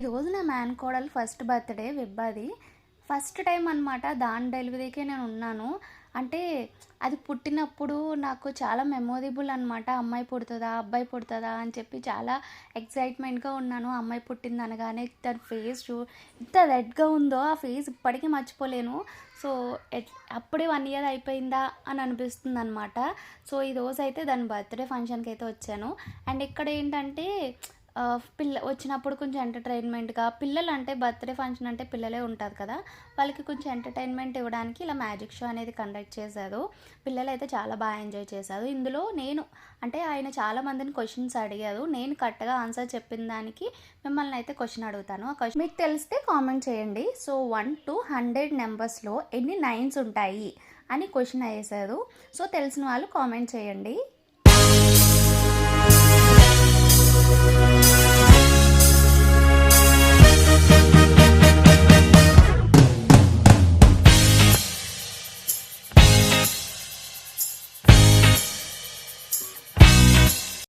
ఈరోజు నా మేనకోడలు ఫస్ట్ బర్త్డే విబ్బాది. ఫస్ట్ టైం అనమాట. దాని డెలివరీకే నేను ఉన్నాను. అంటే అది పుట్టినప్పుడు నాకు చాలా మెమొరబుల్ అనమాట. అమ్మాయి పుడుతుందా అబ్బాయి పుడుతుందా అని చెప్పి చాలా ఎక్సైట్మెంట్గా ఉన్నాను. అమ్మాయి పుట్టింది అనగానే తన ఫేస్ ఎంత రెడ్గా ఉందో ఆ ఫేస్ ఇప్పటికీ మర్చిపోలేను. సో అప్పుడే 1 ఇయర్ అయిపోయిందా అని అనిపిస్తుంది అనమాట. సో ఈరోజు అయితే దాని బర్త్డే ఫంక్షన్కి అయితే వచ్చాను. అండ్ ఇక్కడ ఏంటంటే వచ్చినప్పుడు కొంచెం ఎంటర్టైన్మెంట్గా, పిల్లలు అంటే బర్త్డే ఫంక్షన్ అంటే పిల్లలే ఉంటారు కదా, వాళ్ళకి కొంచెం ఎంటర్టైన్మెంట్ ఇవ్వడానికి ఇలా మ్యాజిక్ షో అనేది కండక్ట్ చేశారు. పిల్లలు అయితే చాలా బాగా ఎంజాయ్ చేశారు. ఇందులో నేను అంటే ఆయన చాలా మందిని క్వశ్చన్స్ అడిగారు. నేను కరెక్ట్గా ఆన్సర్ చెప్పిన దానికి మిమ్మల్ని అయితే క్వశ్చన్ అడుగుతాను. ఆ క్వశ్చన్ మీకు తెలిస్తే కామెంట్ చేయండి. సో 1 to 100 నెంబర్స్లో ఎన్ని 9s ఉంటాయి అని క్వశ్చన్ వేశారు. సో తెలిసిన వాళ్ళు కామెంట్ చేయండి.